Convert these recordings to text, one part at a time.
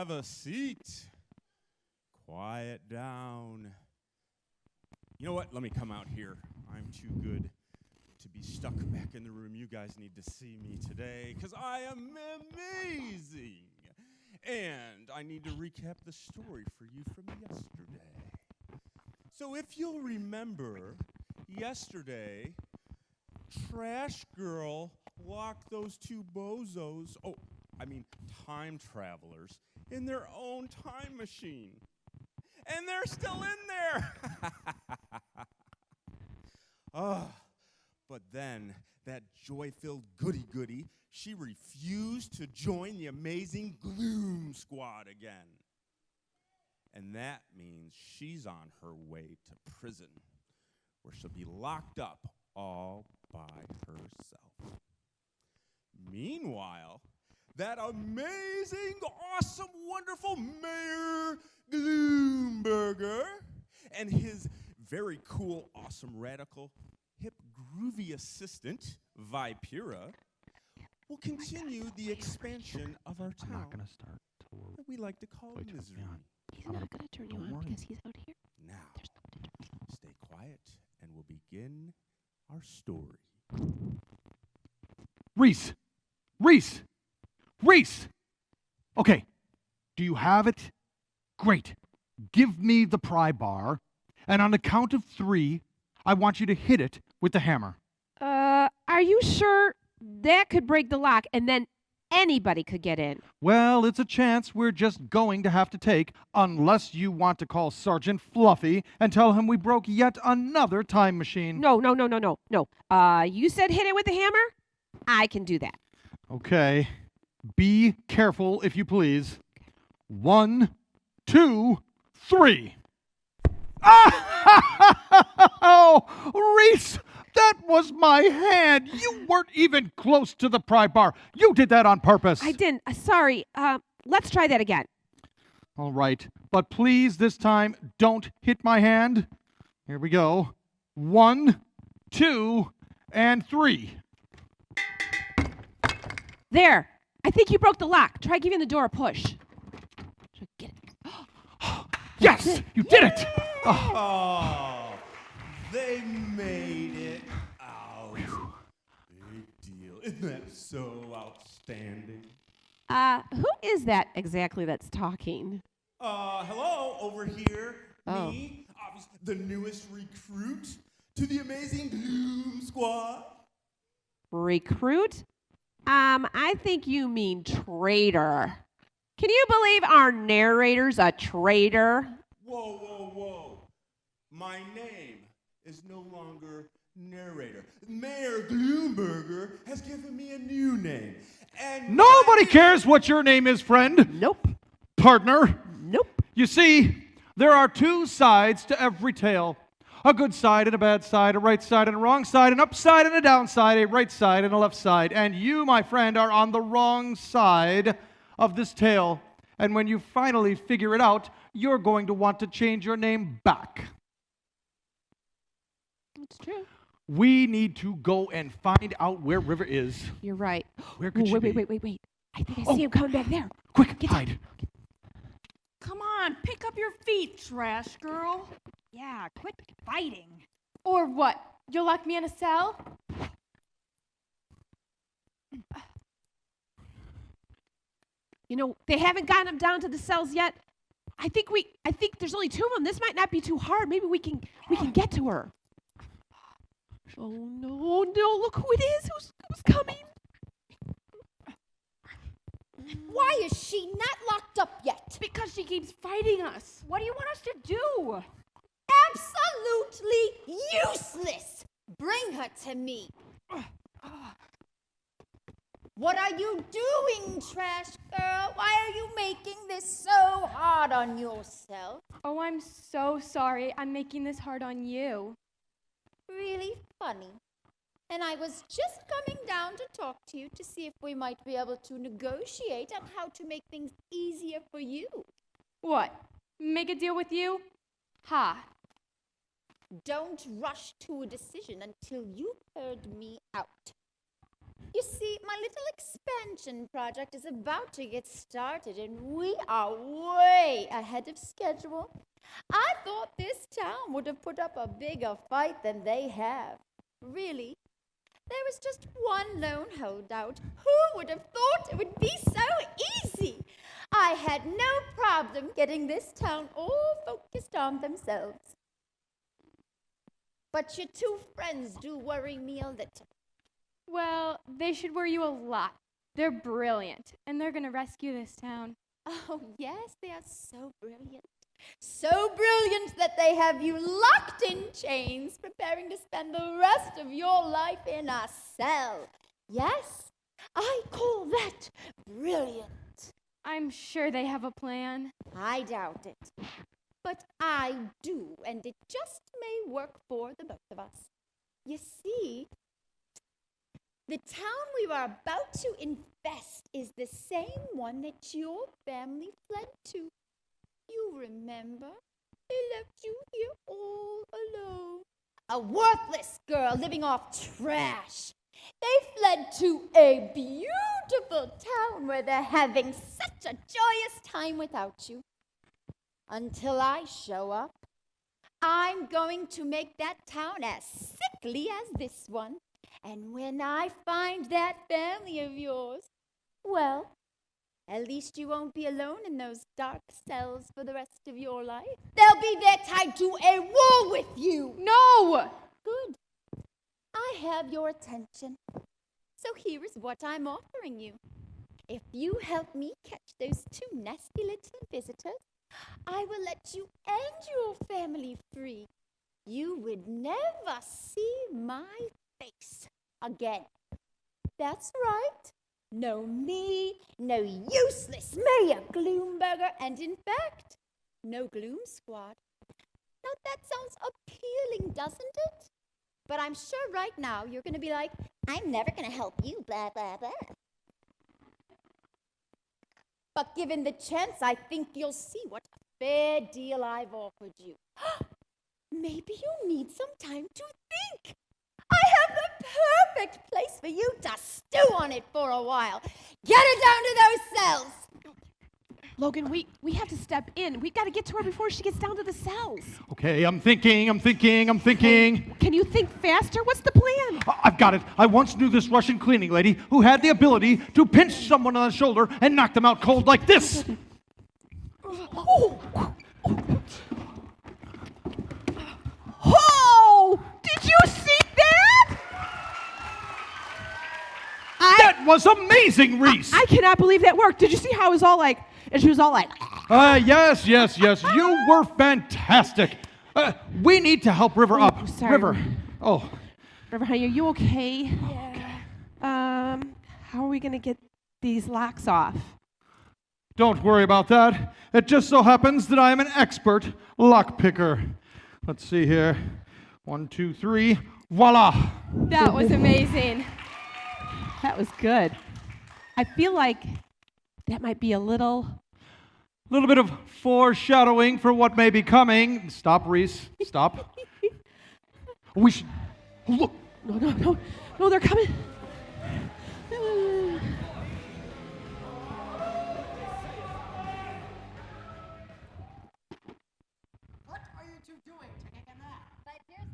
Have a seat. Quiet down. You know what? Let me come out here. I'm too good to be stuck back in the room. You guys need to see me today because I am amazing. And I need to recap the story for you from yesterday. So if you'll remember, yesterday, Trash Girl locked those two bozos, time travelers, in their own time machine. And they're still in there. But then that joy-filled goody-goody, she refused to join the amazing Gloom Squad again. And that means she's on her way to prison, where she'll be locked up all by herself. Meanwhile, that amazing, awesome, wonderful Mayor Gloomburger and his very cool, awesome, radical, hip, groovy assistant, Vipera, will continue the expansion of our town. I'm not going to start till we're that we like to call Misery. He's not going to turn you on because he's out here. Now, stay quiet, and we'll begin our story. Reese! Reese! Reese! Okay, do you have it? Great. Give me the pry bar, and on the count of 3, I want you to hit it with the hammer. Are you sure that could break the lock and then anybody could get in? Well, it's a chance we're just going to have to take, unless you want to call Sergeant Fluffy and tell him we broke yet another time machine. No. You said hit it with the hammer? I can do that. Okay. Be careful, if you please. 1, 2, 3. Oh, Reese, that was my hand. You weren't even close to the pry bar. You did that on purpose. I didn't. Sorry. Let's try that again. All right. But please, this time, don't hit my hand. Here we go. 1, 2, and 3. There. I think you broke the lock. Try giving the door a push. Get it. Yes! You did it! Oh, they made it out. Big deal. Isn't that so outstanding? Who is that exactly that's talking? Hello, over here. Oh. Me, obviously, the newest recruit to the amazing Gloom Squad. Recruit? I think you mean traitor. Can you believe our narrator's a traitor? Whoa. My name is no longer narrator. Mayor Gloomburger has given me a new name. And Nobody cares what your name is, friend. Nope. Partner. Nope. You see, there are 2 sides to every tale. A good side and a bad side, a right side and a wrong side, an upside and a downside, a right side and a left side. And you, my friend, are on the wrong side of this tale. And when you finally figure it out, you're going to want to change your name back. It's true. We need to go and find out where River is. You're right. Where could she be? Wait. I think I see him coming back there. Quick, hide. Come on, pick up your feet, trash girl. Yeah, quit fighting. Or what? You'll lock me in a cell? You know, they haven't gotten him down to the cells yet. I think there's only 2 of them. This might not be too hard. Maybe we can get to her. Oh no, look who it is. Who's coming? Why is she not locked up yet? Because she keeps fighting us. What do you want us to do? Absolutely useless! Bring her to me. What are you doing, trash girl? Why are you making this so hard on yourself? Oh, I'm so sorry. I'm making this hard on you. Really funny. And I was just coming down to talk to you to see if we might be able to negotiate on how to make things easier for you. What? Make a deal with you? Ha. Don't rush to a decision until you've heard me out. You see, my little expansion project is about to get started, and we are way ahead of schedule. I thought this town would have put up a bigger fight than they have. Really? There was just one lone holdout. Who would have thought it would be so easy? I had no problem getting this town all focused on themselves. But your two friends do worry me a little. Well, they should worry you a lot. They're brilliant, and they're going to rescue this town. Oh, yes, they are so brilliant. So brilliant that they have you locked in chains, preparing to spend the rest of your life in a cell. Yes, I call that brilliant. I'm sure they have a plan. I doubt it. But I do, and it just may work for the both of us. You see, the town we were about to infest is the same one that your family fled to. You remember? They left you here all alone. A worthless girl living off trash. They fled to a beautiful town where they're having such a joyous time without you. Until I show up, I'm going to make that town as sickly as this one. And when I find that family of yours, well, at least you won't be alone in those dark cells for the rest of your life. They'll be there tied to a wall with you. No! Good. I have your attention. So here is what I'm offering you. If you help me catch those two nasty little visitors, I will let you and your family free. You would never see my face again. That's right. No me, no useless Mayor Gloomburger, and in fact, no Gloom Squad. Now that sounds appealing, doesn't it? But I'm sure right now you're going to be like, I'm never going to help you, blah, blah, blah. But given the chance, I think you'll see what a fair deal I've offered you. Maybe you need some time to think. I have the perfect place for you to stew on it for a while. Get her down to those cells. Logan, we have to step in. We got to get to her before she gets down to the cells. Okay, I'm thinking. Can you think faster? What's the plan? I've got it. I once knew this Russian cleaning lady who had the ability to pinch someone on the shoulder and knock them out cold like this. Oh! Did you see that? That was amazing, Reese. I cannot believe that worked. Did you see how it was all like, and she was all like, Yes. You were fantastic. We need to help River up. sorry. River. Oh. River, honey, are you okay? Yeah. How are we going to get these locks off? Don't worry about that. It just so happens that I am an expert lockpicker. Let's see here. 1, 2, 3. Voila. That was amazing. That was good. I feel like that might be a little Bit of foreshadowing for what may be coming. Stop, Reese. Stop. We should... Look. No, they're coming.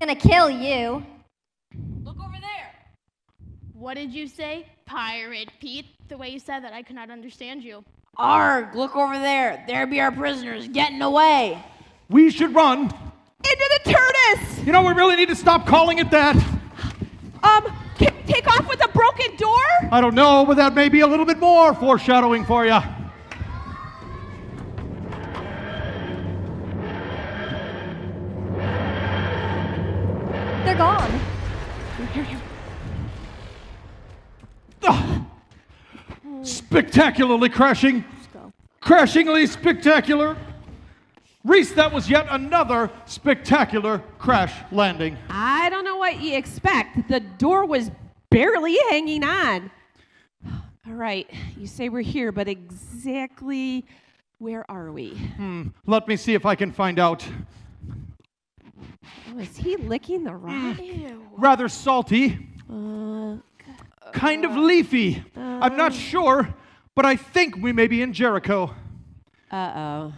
Gonna kill you. Look over there. What did you say? Pirate Pete? The way you said that, I could not understand you. Arg, look over there. There be our prisoners getting away. We should run. Into the Turtis! You know, we really need to stop calling it that. Can we take off with a broken door? I don't know, but that may be a little bit more foreshadowing for you. They're gone. Here. Spectacularly crashing. Crashingly spectacular. Reese, that was yet another spectacular crash landing. I don't know what you expect. The door was barely hanging on. All right, you say we're here, but exactly where are we? Let me see if I can find out. Oh, is he licking the rock? Rather salty. kind of leafy. I'm not sure, but I think we may be in Jericho. Uh-oh.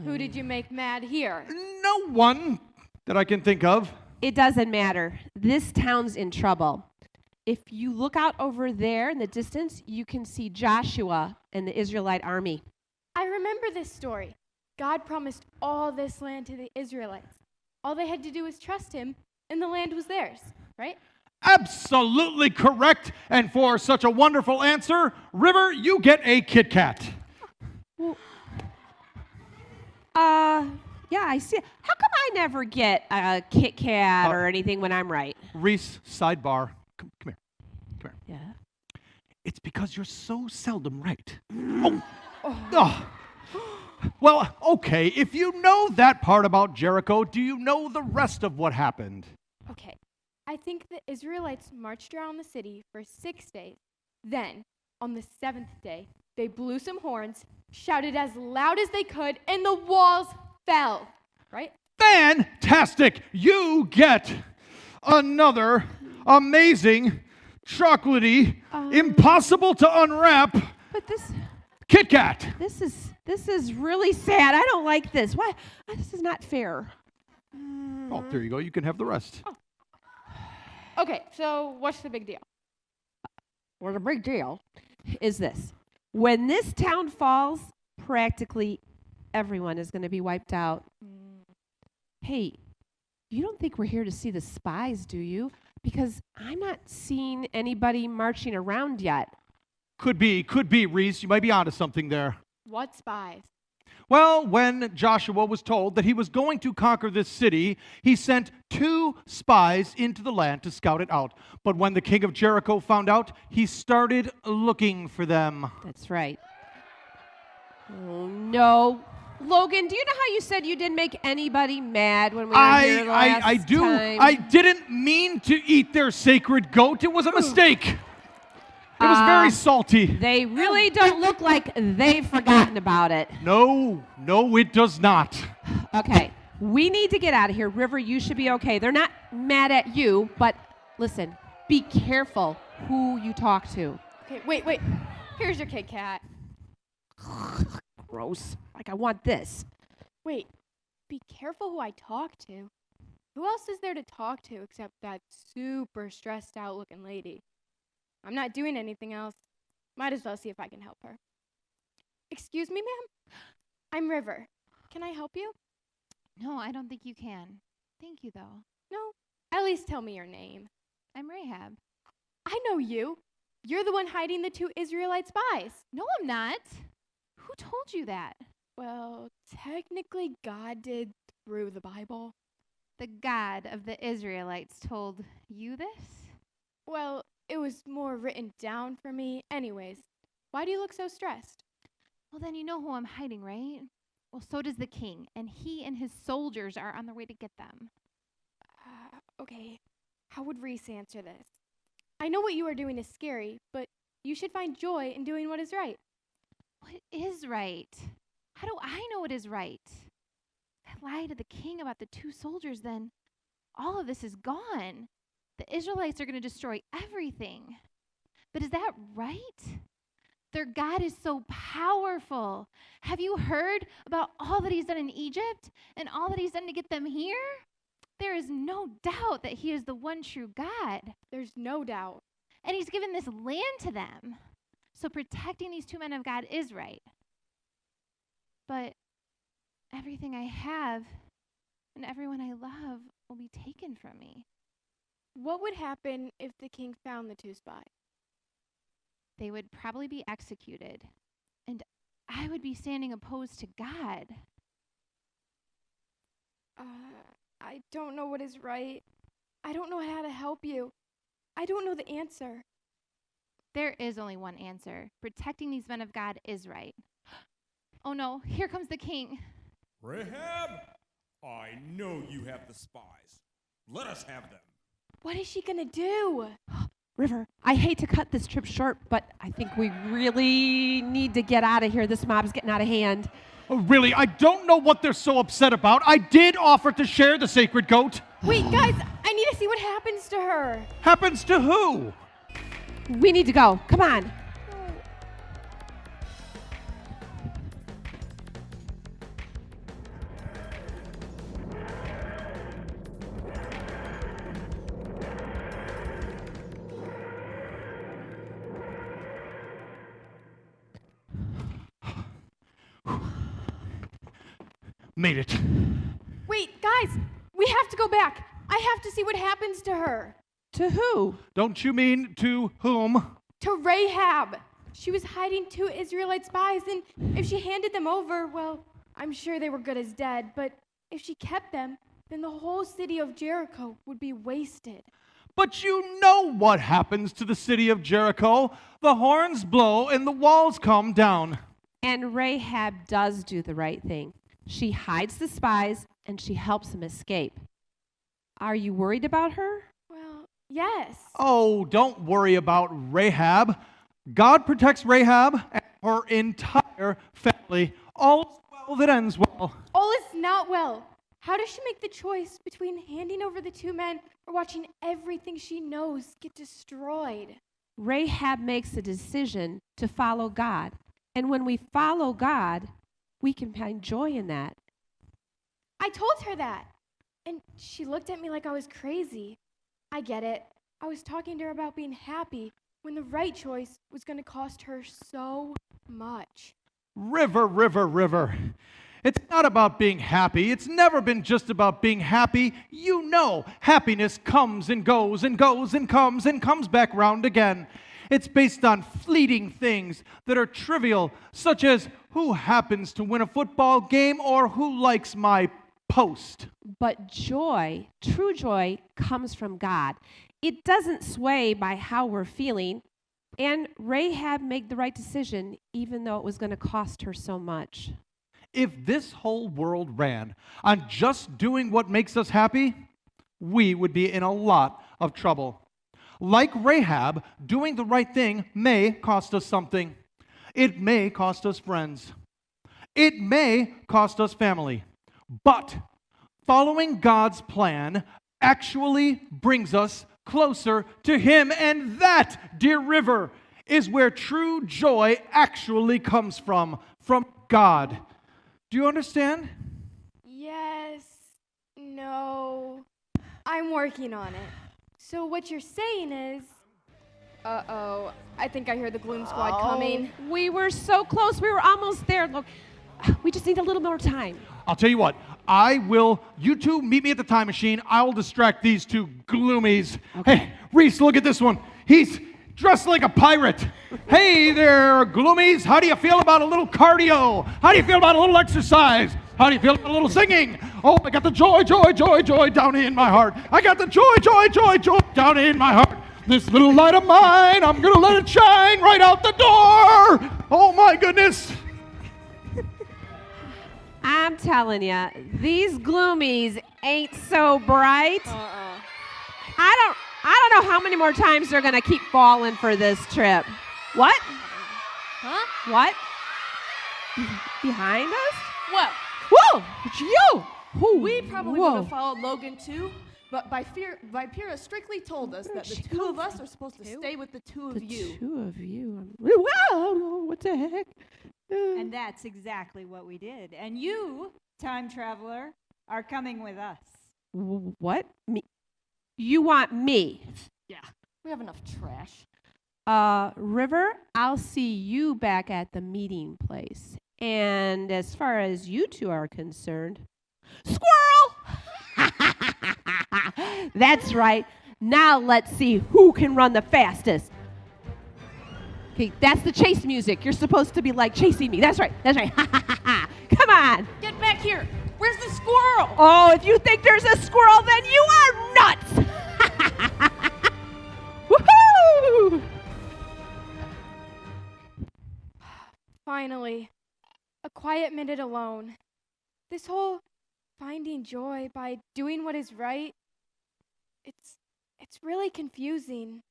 Who did you make mad here? No one that I can think of. It doesn't matter. This town's in trouble. If you look out over there in the distance, you can see Joshua and the Israelite army. I remember this story. God promised all this land to the Israelites. All they had to do was trust him, and the land was theirs, right? Absolutely correct. And for such a wonderful answer, River, you get a Kit Kat. Yeah, I see. How come I never get a Kit Kat or anything when I'm right? Reese, sidebar. Come here. Yeah. It's because you're so seldom right. Oh. Well, okay, if you know that part about Jericho, do you know the rest of what happened? Okay. I think the Israelites marched around the city for 6 days. Then, on the 7th day, they blew some horns, shouted as loud as they could, and the walls fell, right? Fantastic! You get another amazing, chocolatey, impossible to unwrap But Kit Kat. this is really sad. I don't like this. Why? This is not fair. Oh, there you go. You can have the rest. Okay, so what's the big deal? Well, the big deal is this. When this town falls, practically everyone is going to be wiped out. Hey, you don't think we're here to see the spies, do you? Because I'm not seeing anybody marching around yet. Could be, Reese. You might be onto something there. What spies? Well, when Joshua was told that he was going to conquer this city, he sent 2 spies into the land to scout it out. But when the king of Jericho found out, he started looking for them. That's right. Oh, no. Logan, do you know how you said you didn't make anybody mad when we were here the last I do. time? I didn't mean to eat their sacred goat. It was a mistake. It was very salty. They really don't look like they've forgotten about it. No, it does not. Okay, we need to get out of here. River, you should be okay. They're not mad at you, but listen, be careful who you talk to. Okay, wait. Here's your Kit Kat. Gross. Like, I want this. Wait, be careful who I talk to. Who else is there to talk to except that super stressed out looking lady? I'm not doing anything else. Might as well see if I can help her. Excuse me, ma'am? I'm River. Can I help you? No, I don't think you can. Thank you, though. No? At least tell me your name. I'm Rahab. I know you. You're the one hiding the 2 Israelite spies. No, I'm not. Who told you that? Well, technically God did through the Bible. The God of the Israelites told you this? Well, it was more written down for me. Anyways, why do you look so stressed? Well, then you know who I'm hiding, right? Well, so does the king, and he and his soldiers are on their way to get them. Okay, how would Reese answer this? I know what you are doing is scary, but you should find joy in doing what is right. What is right? How do I know what is right? If I lie to the king about the 2 soldiers, then all of this is gone. The Israelites are going to destroy everything. But is that right? Their God is so powerful. Have you heard about all that he's done in Egypt and all that he's done to get them here? There is no doubt that he is the one true God. There's no doubt. And he's given this land to them. So protecting these 2 men of God is right. But everything I have and everyone I love will be taken from me. What would happen if the king found the 2 spies? They would probably be executed, and I would be standing opposed to God. I don't know what is right. I don't know how to help you. I don't know the answer. There is only one answer. Protecting these men of God is right. Oh no, here comes the king. Rahab, I know you have the spies. Let us have them. What is she gonna do? River, I hate to cut this trip short, but I think we really need to get out of here. This mob's getting out of hand. Oh, really, I don't know what they're so upset about. I did offer to share the sacred goat. Wait, guys, I need to see what happens to her. Happens to who? We need to go. Come on. Made it. Wait, guys, we have to go back. I have to see what happens to her. To who? Don't you mean to whom? To Rahab. She was hiding 2 Israelite spies, and if she handed them over, well, I'm sure they were good as dead, but if she kept them, then the whole city of Jericho would be wasted. But you know what happens to the city of Jericho. The horns blow and the walls come down. And Rahab does do the right thing. She hides the spies and she helps them escape. Are you worried about her? Well, yes. Oh, don't worry about Rahab. God protects Rahab and her entire family. All's well that ends well. All is not well. How does she make the choice between handing over the 2 men or watching everything she knows get destroyed? Rahab makes a decision to follow God. And when we follow God, we can find joy in that. I told her that, and she looked at me like I was crazy. I get it. I was talking to her about being happy when the right choice was going to cost her so much. River, river, river. It's not about being happy. It's never been just about being happy. You know, happiness comes and goes and goes and comes back round again. It's based on fleeting things that are trivial, such as who happens to win a football game or who likes my post. But joy, true joy, comes from God. It doesn't sway by how we're feeling. And Rahab made the right decision, even though it was going to cost her so much. If this whole world ran on just doing what makes us happy, we would be in a lot of trouble. Like Rahab, doing the right thing may cost us something. It may cost us friends. It may cost us family. But following God's plan actually brings us closer to Him. And that, dear river, is where true joy actually comes from God. Do you understand? Yes. No. I'm working on it. So what you're saying is... Uh-oh. I think I hear the Gloom Squad coming. We were so close. We were almost there. Look, we just need a little more time. I'll tell you what. You two meet me at the time machine. I will distract these 2 gloomies. Okay. Hey, Reese, look at this one. He's dressed like a pirate. Hey there, gloomies. How do you feel about a little cardio? How do you feel about a little exercise? How do you feel about a little singing? Oh, I got the joy, joy, joy, joy down in my heart. I got the joy, joy, joy, joy down in my heart. This little light of mine, I'm going to let it shine right out the door. Oh, my goodness. I'm telling you, these gloomies ain't so bright. I don't know how many more times they're going to keep falling for this trip. What? Huh? What? Behind us? Well, Whoa! It's you! Who? we probably Whoa. would have followed Logan too, but Vipira strictly told us that the she 2 come of us are supposed to stay with the 2 of The you. 2 of you. Wow! What the heck? And that's exactly what we did. And you, time traveler, are coming with us. What? Me? You want me? Yeah, we have enough trash. River, I'll see you back at the meeting place. And as far as you 2 are concerned, squirrel! That's right. Now let's see who can run the fastest. Okay, that's the chase music. You're supposed to be like chasing me. That's right. That's right. Come on. Get back here! Where's the squirrel? Oh, if you think there's a squirrel, then you are nuts. Woohoo! Finally, a quiet minute alone. This whole finding joy by doing what is right, it's really confusing.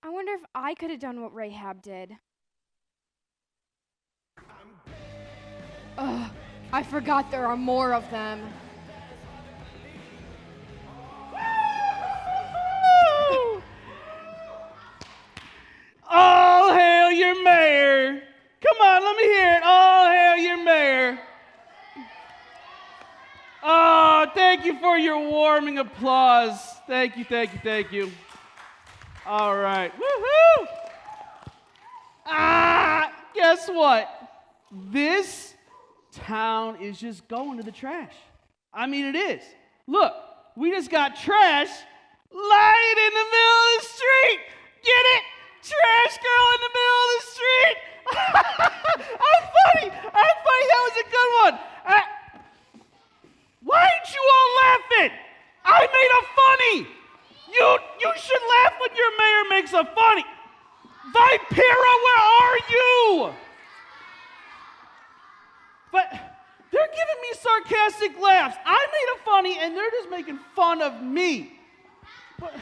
I wonder if I could have done what Rahab did. Ugh, I forgot there are more of them. thank you for your warming applause. Thank you, thank you, thank you. All right. Woohoo! Guess what? This town is just going to the trash. I mean, it is. Look, we just got trash lying in the middle of the street. Get it? Trash girl in the middle of the street. I'm funny. That was a good one. Why aren't you all laughing? I made a funny. You should laugh when your mayor makes a funny. Vipera, where are you? But they're giving me sarcastic laughs. I made a funny, and they're just making fun of me.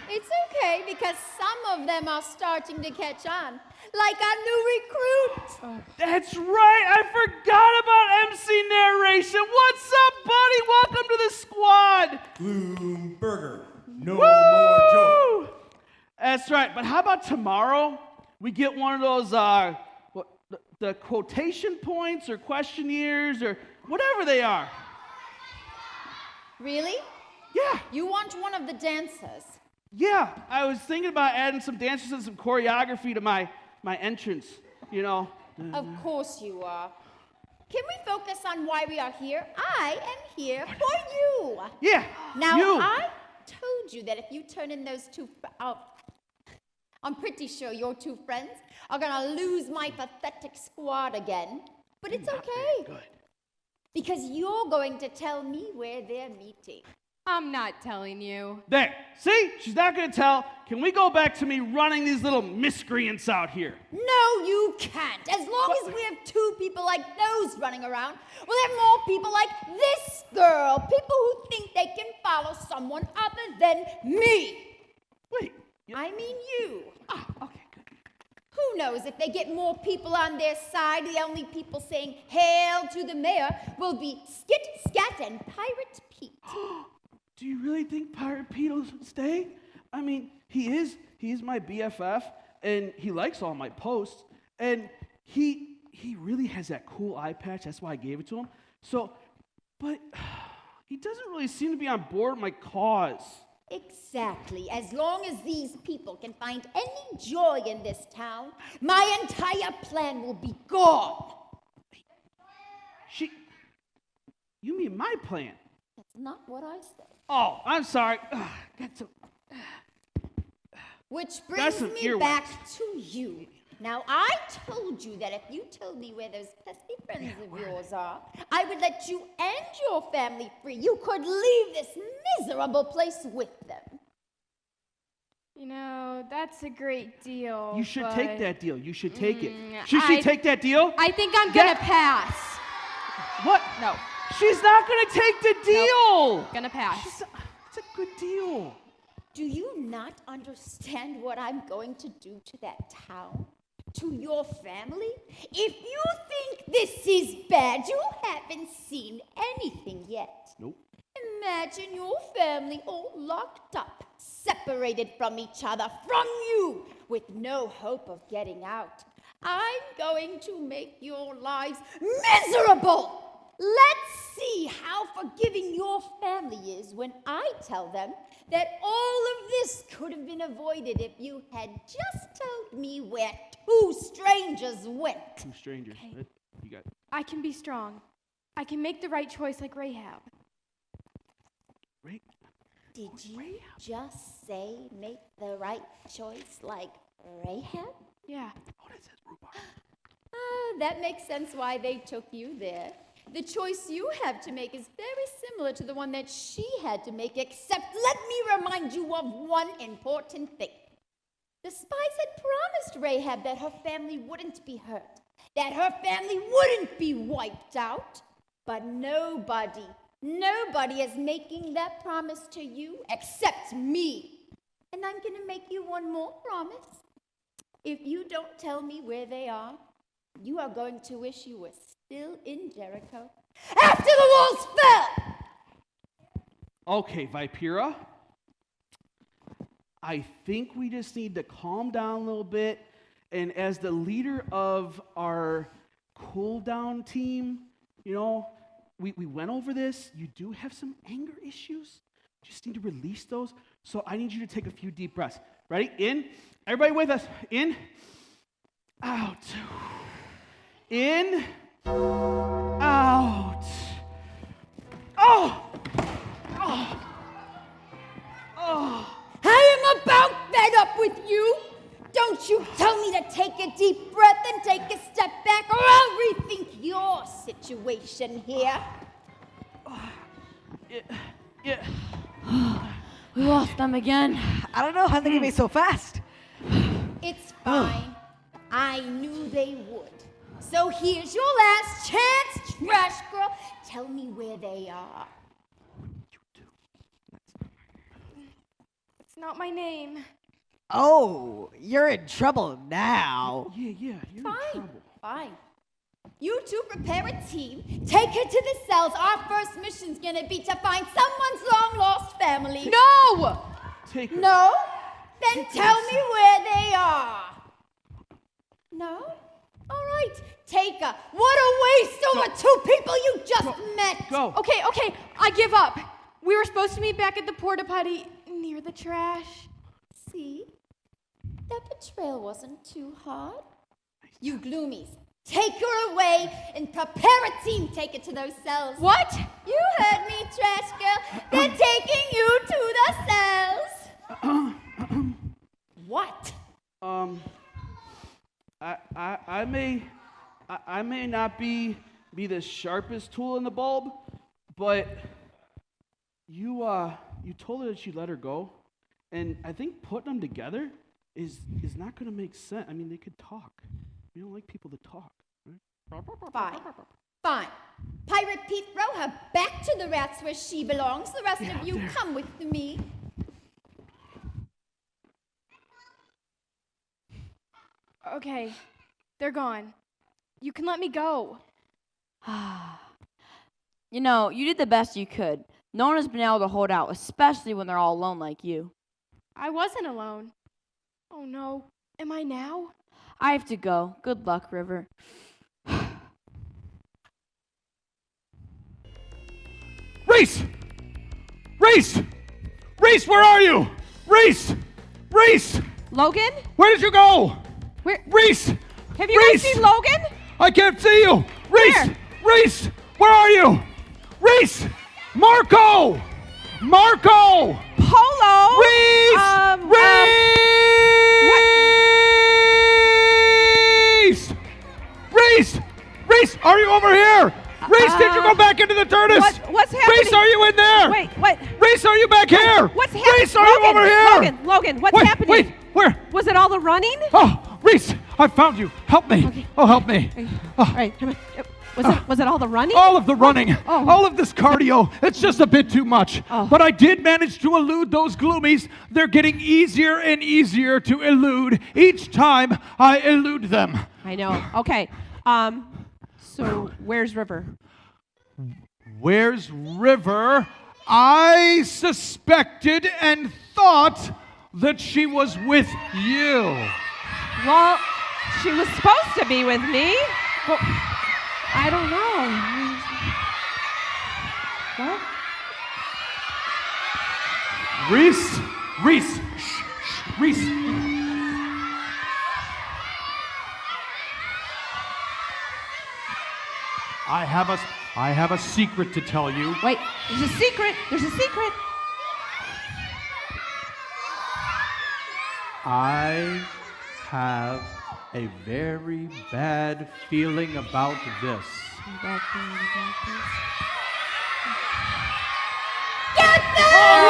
It's okay, because some of them are starting to catch on, like our new recruit. That's right. I forgot about MC narration. What's up, buddy? Welcome to the squad. Gloomburger. No Woo! more joke. That's right. But how about tomorrow? We get one of those the quotation points or questionnaires or whatever they are. Really? Yeah. You want one of the dancers? Yeah. I was thinking about adding some dancers and some choreography to my entrance, you know. Of course you are. Can we focus on why we are here? I am here for you. Yeah. Now, you. I told you that if you turn in those two... I'm pretty sure your two friends are going to lose my pathetic squad again. But it's okay. Good. Because you're going to tell me where they're meeting. I'm not telling you. There. See? She's not going to tell. Can we go back to me running these little miscreants out here? No, you can't. As long as we have two people like those running around, we'll have more people like this girl. People who think they can follow someone other than me. Wait. I mean you. Okay, good. Who knows, if they get more people on their side, the only people saying hail to the mayor will be Skit, Scat, and Pirate Pete. Do you really think Pirate Pete will stay? I mean, he is my BFF, and he likes all my posts, and he really has that cool eye patch. That's why I gave it to him. So, but he doesn't really seem to be on board with my cause. Exactly. As long as these people can find any joy in this town, my entire plan will be gone. You mean my plan? That's not what I said. Oh, I'm sorry. Which brings me back to you. Now, I told you that if you told me where those pesky friends of yours are, I would let you and your family free. You could leave this miserable place with them. You know, that's a great deal. You should take that deal. You should take it. I- Should she take that deal? I think I'm gonna pass. What? No. She's not going to take the deal. Gonna pass. It's a good deal. Do you not understand what I'm going to do to that town? To your family? If you think this is bad, you haven't seen anything yet. Nope. Imagine your family all locked up, separated from each other, from you, with no hope of getting out. I'm going to make your lives miserable. Let's see how forgiving your family is when I tell them that all of this could have been avoided if you had just told me where two strangers went. Two strangers. Okay. You got. I can be strong. I can make the right choice like Rahab. Right? Did you just say make the right choice like Rahab? Yeah. Oh, that says rhubarb. That makes sense why they took you there. The choice you have to make is very similar to the one that she had to make, except let me remind you of one important thing. The spies had promised Rahab that her family wouldn't be hurt, that her family wouldn't be wiped out. But nobody is making that promise to you except me. And I'm going to make you one more promise. If you don't tell me where they are, you are going to wish you were still in Jericho after the walls fell. Okay, Vipera. I think we just need to calm down a little bit. And as the leader of our cool down team, you know, we went over this. You do have some anger issues. You just need to release those. So I need you to take a few deep breaths. Ready? In. Everybody with us. In. Out. In. Out. Oh. Oh. Oh. I am about fed up with you. Don't you tell me to take a deep breath and take a step back, or I'll rethink your situation here. Yeah. We lost them again. I don't know how they can be so fast. It's fine. I knew they would. So here's your last chance, trash girl. Tell me where they are. It's not my name. Oh, you're in trouble now. Yeah, you're in trouble. Fine. You two prepare a team. Take her to the cells. Our first mission's gonna be to find someone's long-lost family. No! Take her. No? Then tell me where they are. No? All right, take her. What a waste over two people you just met. Go. Okay, I give up. We were supposed to meet back at the porta potty near the trash. See? That betrayal wasn't too hard. You gloomies, take her away and prepare a team. Take her to those cells. What? You heard me, trash girl. They're taking you to the cells. What? I may not be the sharpest tool in the bulb, but you told her that you let her go, and I think putting them together is not going to make sense. I mean, they could talk. We don't like people to talk, right? Fine. Pirate Pete, throw her back to the rats where she belongs. The rest of you come with me. Okay, they're gone. You can let me go. You know, you did the best you could. No one has been able to hold out, especially when they're all alone like you. I wasn't alone. Oh no, am I now? I have to go. Good luck, River. Reese! Reese! Reese, where are you? Reese! Reese! Logan? Where did you go? Where? Reese! Have you Reese! guys seen Logan? I can't see you! Reese! Where? Reese! Where are you? Reese! Marco! Marco! Polo! Reese! Reese! Reese! Reese! Are you over here? Reese, did you go back into the Turnus? What's happening? Reese, are you in there? Wait, what? Reese, are you back here? What's happening? Reese, are you over here? Logan, what's Wait, happening? Wait, where? Was it all the running? Oh, Reese, I found you. Help me. Okay. Oh, help me. All right, come on. Was it all the running? All of the running. Oh. All of this cardio. It's just a bit too much. Oh. But I did manage to elude those gloomies. They're getting easier and easier to elude each time I elude them. I know. Okay. So where's River? Where's River? I suspected and thought that she was with you. Well, she was supposed to be with me. Well, I don't know. What? Reese, shh, Reese. I have a secret to tell you. Wait, there's a secret. There's a secret. I have a very bad feeling about this. Get them!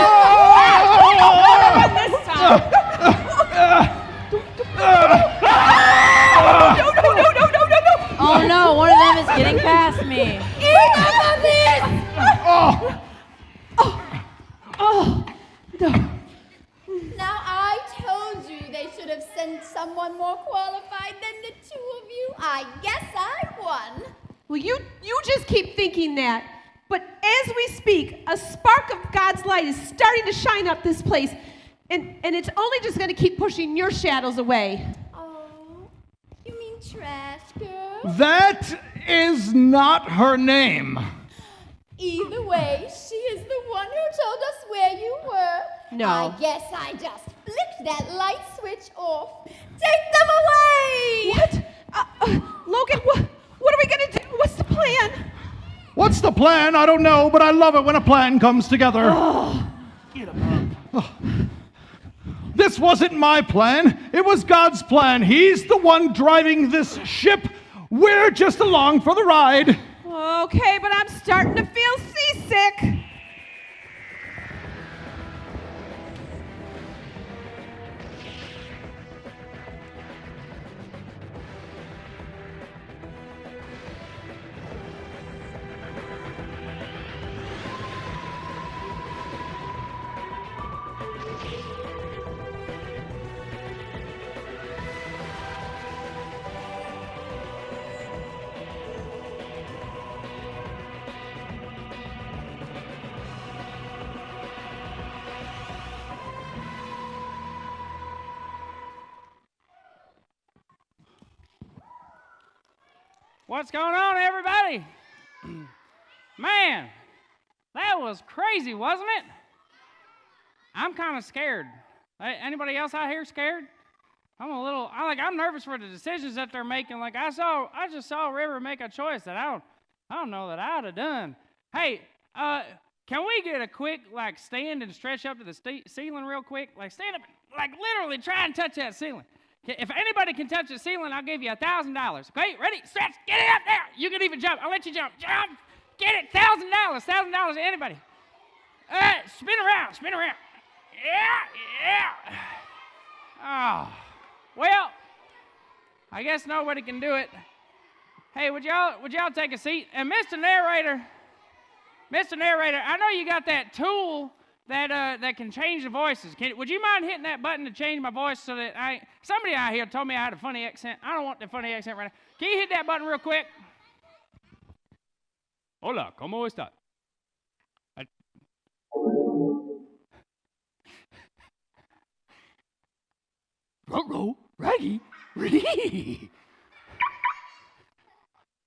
Oh no, one of them is getting past me. Enough of this! Now I told you they should have sent someone more qualified than the two of you. I guess I won. Well, you just keep thinking that. But as we speak, a spark of God's light is starting to shine up this place. And it's only just going to keep pushing your shadows away. Oh, you mean Trash Girl? That is not her name. Either way, she is the one who told us where you were. No. I guess I just flicked that light switch off. Take them away! What? Logan, what are we going to do? What's the plan? What's the plan? I don't know, but I love it when a plan comes together. Get him up. This wasn't my plan. It was God's plan. He's the one driving this ship. We're just along for the ride. Okay, but I'm starting to feel seasick. What's going on, everybody? Man, that was crazy, wasn't it? I'm kind of scared. Anybody else out here scared? I'm nervous for the decisions that they're making. Like I just saw River make a choice that I don't know that I'd have done. Hey, can we get a quick stand and stretch up to the ceiling real quick? Like stand up, literally try and touch that ceiling. If anybody can touch the ceiling, I'll give you $1,000. Okay, ready? Stretch. Get it up there. You can even jump. I'll let you jump. Jump. Get it. $1,000. $1,000 to anybody. Spin around. Spin around. Yeah. Oh. Well, I guess nobody can do it. Hey, would y'all take a seat? And Mr. Narrator, I know you got that tool that can change the voices. Would you mind hitting that button to change my voice so that somebody out here told me I had a funny accent. I don't want the funny accent right now. Can you hit that button real quick? Hola, ¿cómo está? Ruh-roh, Raggy, Ree.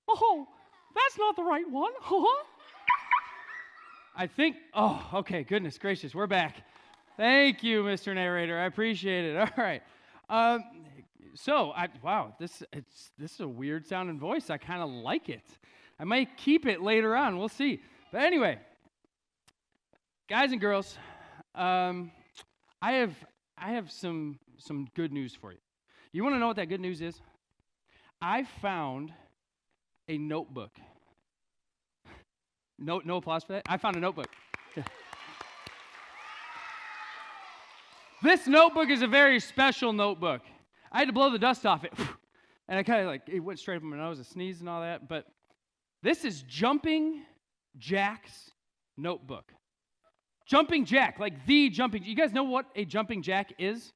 Oh, that's not the right one. I think, okay, goodness gracious, we're back. Thank you, Mr. Narrator. I appreciate it. All right. Wow, this is a weird sounding voice. I kind of like it. I might keep it later on. We'll see. But anyway, guys and girls, I have some good news for you. You want to know what that good news is? I found a notebook. No applause for that? I found a notebook. This notebook is a very special notebook. I had to blow the dust off it. And I kind of it went straight up my nose, I sneezed and all that. But this is Jumping Jack's notebook. Jumping Jack, the jumping. You guys know what a jumping jack is?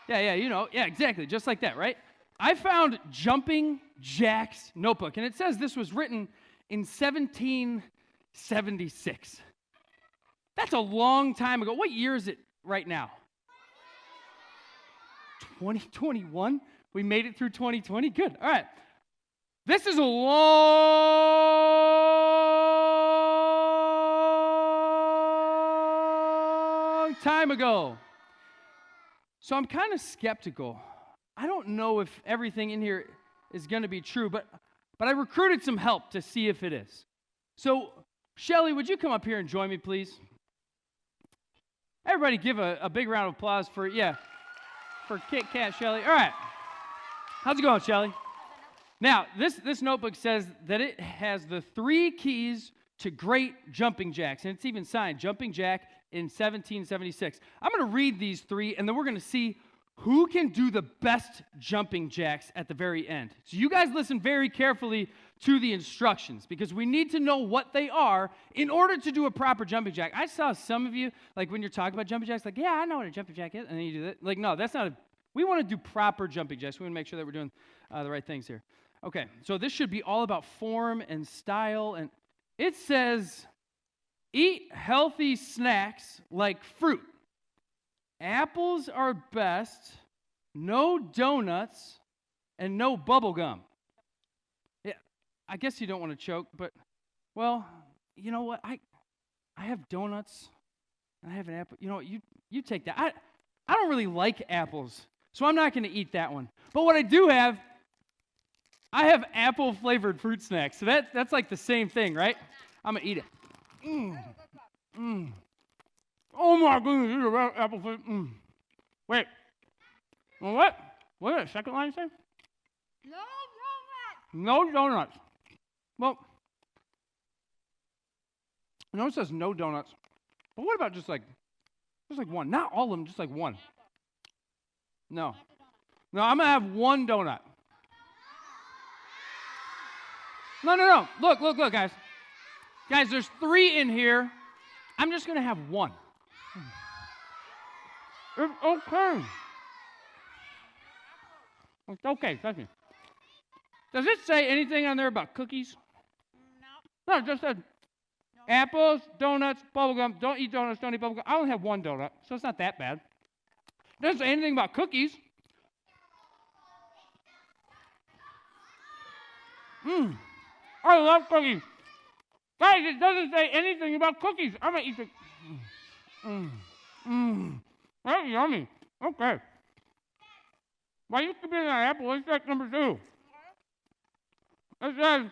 Yeah, you know. Yeah, exactly. Just like that, right? I found Jumping Jack's notebook. And it says this was written in 1776. That's a long time ago. What year is it right now? 2021? We made it through 2020? Good. All right. This is a long time ago. So I'm kind of skeptical. I don't know if everything in here is going to be true, but I recruited some help to see if it is. So, Shelly, would you come up here and join me, please? Everybody give a big round of applause for Kit Kat Shelly. All right. How's it going, Shelly? Now, this notebook says that it has the 3 keys to great jumping jacks, and it's even signed Jumping Jack in 1776. I'm going to read these 3, and then we're going to see who can do the best jumping jacks at the very end. So you guys listen very carefully to the instructions because we need to know what they are in order to do a proper jumping jack. I saw some of you, when you're talking about jumping jacks, yeah, I know what a jumping jack is, and then you do that. No, that's not we want to do proper jumping jacks. We want to make sure that we're doing the right things here. Okay, so this should be all about form and style, and it says, eat healthy snacks like fruit. Apples are best, no donuts, and no bubble gum. Yeah, I guess you don't want to choke, but, well, you know what? I have donuts, and I have an apple. You know what? You take that. I don't really like apples, so I'm not going to eat that one. But what I do have, I have apple-flavored fruit snacks. So that's like the same thing, right? I'm going to eat it. Oh, my goodness. These are apple-flavored. Wait. Well, what? What did the second line say? No donuts. Well, I know it says no donuts, but what about just like one? Not all of them, just like one. No, I'm gonna have one donut. No. Look, guys. Guys, there's 3 in here. I'm just gonna have one. It's okay. It's okay, thank you. Does it say anything on there about cookies? No, it just said apples, donuts, bubblegum. Don't eat donuts, don't eat bubblegum. I only have one donut, so it's not that bad. It doesn't say anything about cookies. I love cookies. Guys, it doesn't say anything about cookies. I'm going to eat the... That's yummy. Okay. Why you keep eating that apple? Let's check number 2. It says,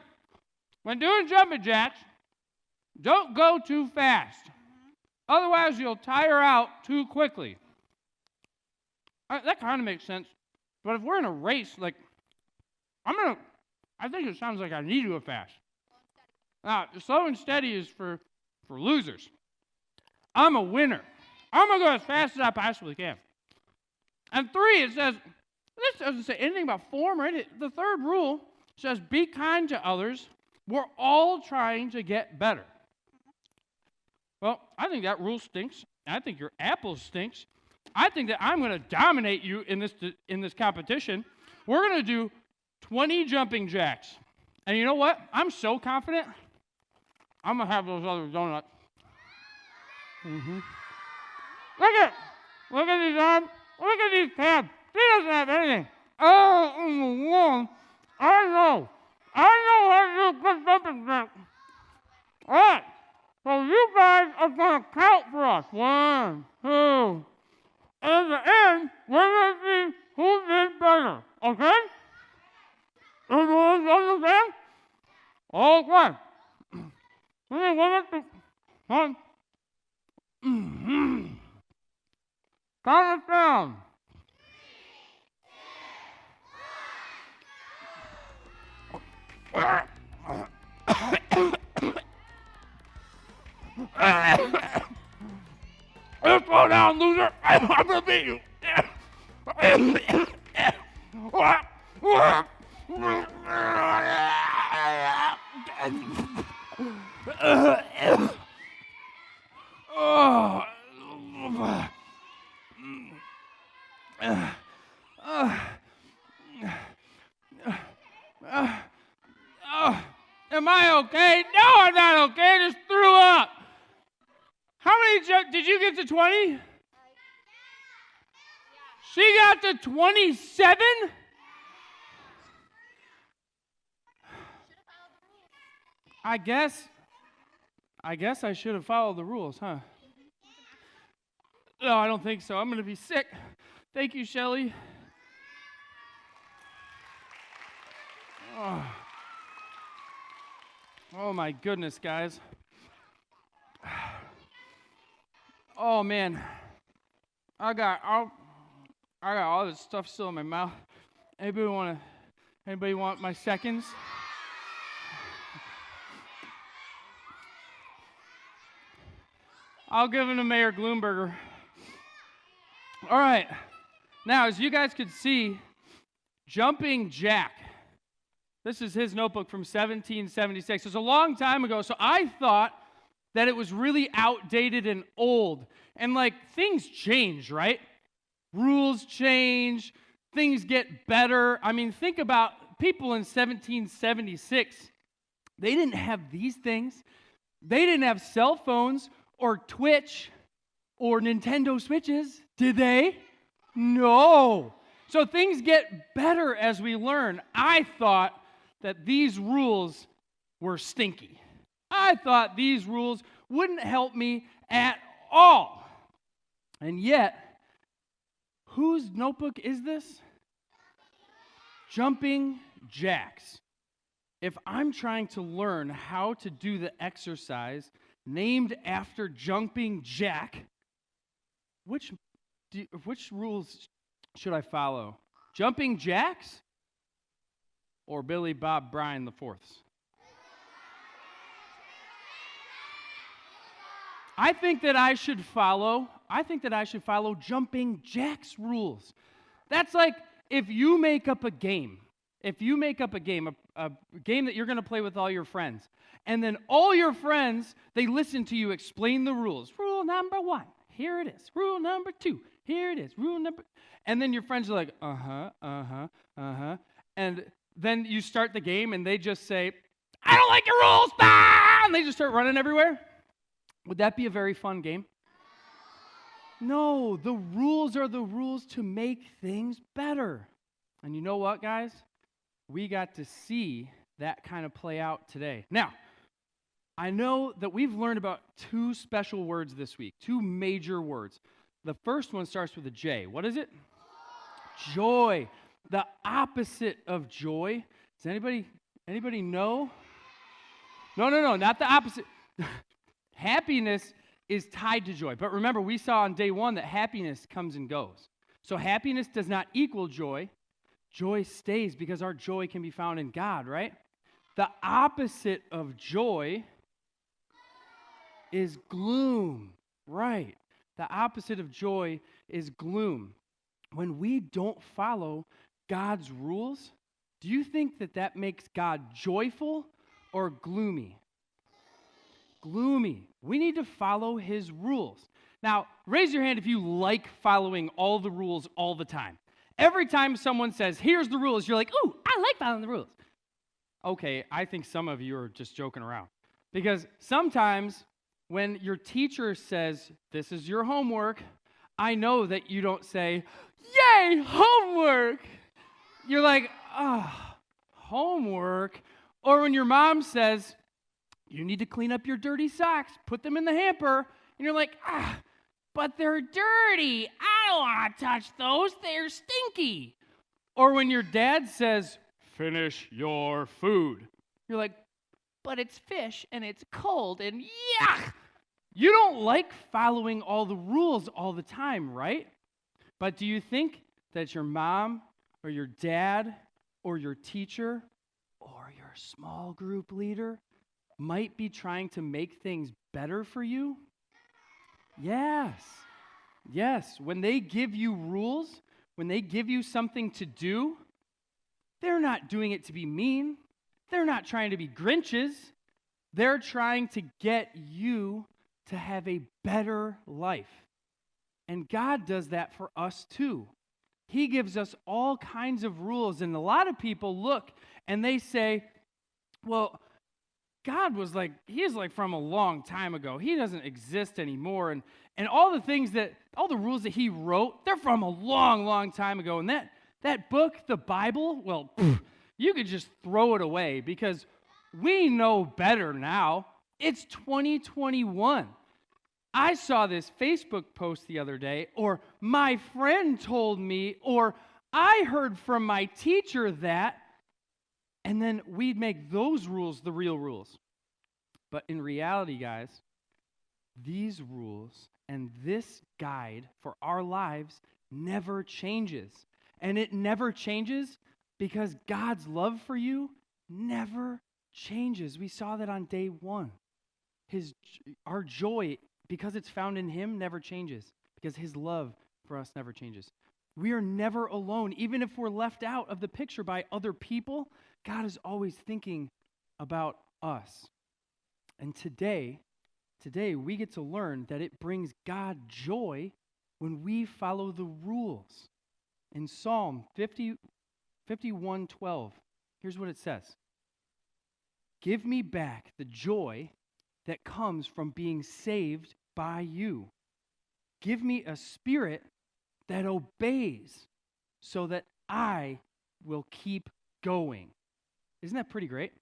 when doing jumping jacks, don't go too fast. Otherwise, you'll tire out too quickly. That kind of makes sense. But if we're in a race, like, I think it sounds like I need to go fast. Now, slow and steady is for losers. I'm a winner. I'm going to go as fast as I possibly can. And 3, it says, this doesn't say anything about form or anything. The 3rd rule says, be kind to others. We're all trying to get better. Well, I think that rule stinks. I think your apple stinks. I think that I'm going to dominate you in this competition. We're going to do 20 jumping jacks. And you know what? I'm so confident, I'm going to have those other donuts. Look at these arms. Look at these calves. She doesn't have anything. Oh, I know how to do good jumping jacks. All right. So you guys are going to count for us. 1, 2. And at the end, we're going to see who did better. Okay? Everyone understand? Okay. One. Count us down. Slow down, loser. I'm gonna beat you. Am I okay? No, I'm not okay. I just threw up. How many did you get to 20? She got to 27? I guess I should have followed the rules, huh? No, I don't think so. I'm going to be sick. Thank you, Shelly. Oh my goodness, guys. Oh man, I got all this stuff still in my mouth. Anybody want my seconds? I'll give them to Mayor Gloomberger. All right. Now, as you guys could see, Jumping Jack. This is his notebook from 1776. It's a long time ago, so I thought that it was really outdated and old. And like, things change, right? Rules change, things get better. I mean, think about people in 1776. They didn't have these things. They didn't have cell phones or Twitch or Nintendo Switches, did they? No. So things get better as we learn. I thought that these rules were stinky. I I thought these rules wouldn't help me at all. And yet, whose notebook is this? Jumping Jacks. If I'm trying to learn how to do the exercise named after Jumping Jack, which rules should I follow? Jumping Jacks or Billy Bob Bryan the Fourth's? I think that I should follow Jumping Jack's rules. That's like if you make up a game, a game that you're going to play with all your friends, and then all your friends, they listen to you explain the rules. Rule number 1, here it is. Rule number 2, here it is. And then your friends are like, and then you start the game, and they just say, I don't like your rules, and they just start running everywhere. Would that be a very fun game? No, the rules are the rules to make things better. And you know what, guys? We got to see that kind of play out today. Now, I know that we've learned about 2 special words this week, 2 major words. The first one starts with a J. What is it? Joy. The opposite of joy. Does anybody know? No, not the opposite. Happiness is tied to joy. But remember, we saw on day 1 that happiness comes and goes. So happiness does not equal joy. Joy stays because our joy can be found in God, right? The opposite of joy is gloom, right? The opposite of joy is gloom. When we don't follow God's rules, do you think that makes God joyful or gloomy? Gloomy. We need to follow his rules. Now, raise your hand if you like following all the rules all the time. Every time someone says, here's the rules, you're like, ooh, I like following the rules. Okay, I think some of you are just joking around. Because sometimes when your teacher says, this is your homework, I know that you don't say, yay, homework. You're like, homework. Or when your mom says, you need to clean up your dirty socks, put them in the hamper, and you're like, but they're dirty. I don't want to touch those. They're stinky. Or when your dad says, finish your food, you're like, but it's fish and it's cold and yuck. You don't like following all the rules all the time, right? But do you think that your mom or your dad or your teacher or your small group leader might be trying to make things better for you? Yes. When they give you rules, when they give you something to do, they're not doing it to be mean. They're not trying to be Grinches. They're trying to get you to have a better life. And God does that for us too. He gives us all kinds of rules, and a lot of people look and they say, well, God was like, he's like from a long time ago. He doesn't exist anymore. And all the rules that he wrote, they're from a long, long time ago. And that book, the Bible, well, you could just throw it away because we know better now. It's 2021. I saw this Facebook post the other day, or my friend told me, or I heard from my teacher that, and then we'd make those rules the real rules. But in reality, guys, these rules and this guide for our lives never changes. And it never changes because God's love for you never changes. We saw that on day 1. Our joy, because it's found in him, never changes, because his love for us never changes. We are never alone. Even if we're left out of the picture by other people, God is always thinking about us. And today we get to learn that it brings God joy when we follow the rules. In Psalm 51:12, here's what it says. Give me back the joy that comes from being saved by you. Give me a spirit that obeys so that I will keep going. Isn't that pretty great?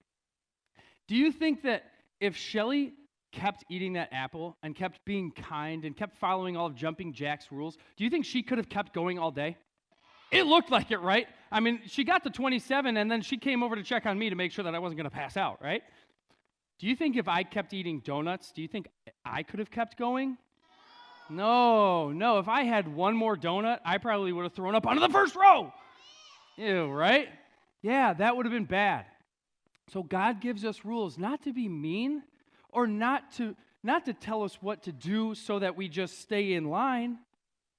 Do you think that if Shelly kept eating that apple and kept being kind and kept following all of Jumping Jack's rules, do you think she could have kept going all day? It looked like it, right? I mean, she got to 27, and then she came over to check on me to make sure that I wasn't going to pass out, right? Do you think if I kept eating donuts, do you think I could have kept going? No. If I had one more donut, I probably would have thrown up onto the first row. Ew, right? Yeah, that would have been bad. So God gives us rules not to be mean or not to tell us what to do so that we just stay in line,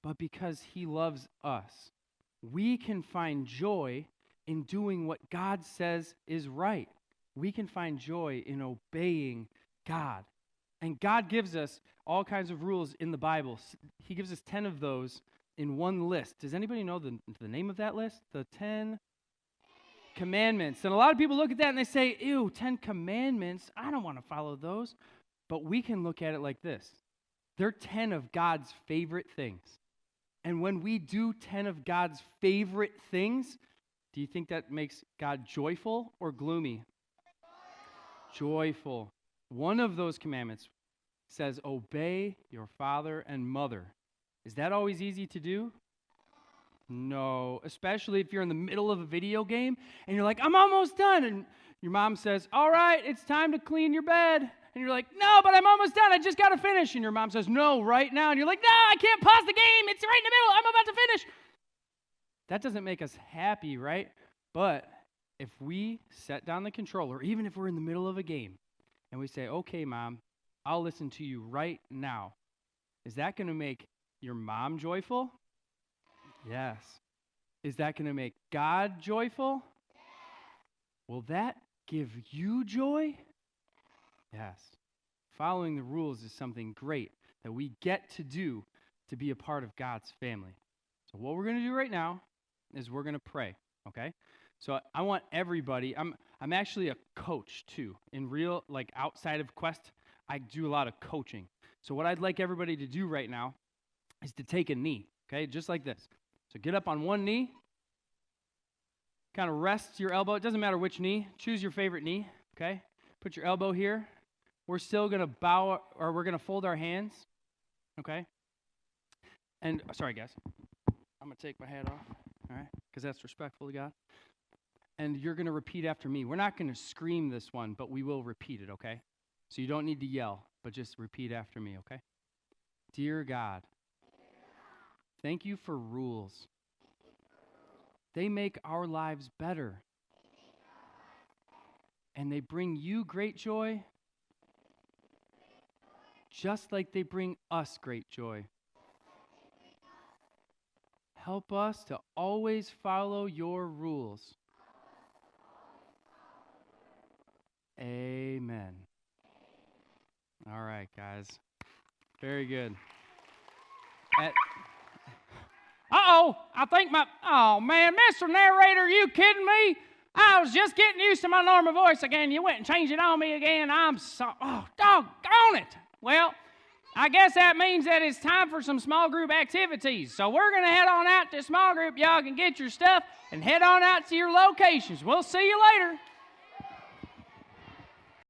but because he loves us. We can find joy in doing what God says is right. We can find joy in obeying God. And God gives us all kinds of rules in the Bible. He gives us 10 of those in one list. Does anybody know the name of that list? The 10 Commandments. And a lot of people look at that and they say, ew, 10 Commandments, I don't want to follow those. But we can look at it like this. They're 10 of God's favorite things. And when we do 10 of God's favorite things, do you think that makes God joyful or gloomy? Joyful. One of those commandments says, obey your father and mother. Is that always easy to do? No, especially if you're in the middle of a video game and you're like, I'm almost done. And your mom says, all right, it's time to clean your bed. And you're like, no, but I'm almost done. I just got to finish. And your mom says, no, right now. And you're like, no, I can't pause the game. It's right in the middle. I'm about to finish. That doesn't make us happy, right? But if we set down the controller, even if we're in the middle of a game, and we say, okay, Mom, I'll listen to you right now, is that going to make your mom joyful? Yes. Is that going to make God joyful? Will that give you joy? Yes. Following the rules is something great that we get to do to be a part of God's family. So what we're going to do right now is we're going to pray, okay? So I want everybody, I'm actually a coach too. In real, like outside of Quest, I do a lot of coaching. So what I'd like everybody to do right now is to take a knee, okay? Just like this. So get up on one knee, kind of rest your elbow. It doesn't matter which knee. Choose your favorite knee, okay? Put your elbow here. We're still going to bow, or we're going to fold our hands, okay? And, sorry, guys. I'm going to take my hat off, all right? Because that's respectful to God. And you're going to repeat after me. We're not going to scream this one, but we will repeat it, okay? So you don't need to yell, but just repeat after me, okay? Dear God, thank you for rules. They make our lives better. And they bring you great joy, just like they bring us great joy. Help us to always follow your rules. Amen. All right, guys. Very good. I think oh man, Mr. Narrator, are you kidding me? I was just getting used to my normal voice again. You went and changed it on me again. Doggone it. Well, I guess that means that it's time for some small group activities. So we're going to head on out to small group. Y'all can get your stuff and head on out to your locations. We'll see you later.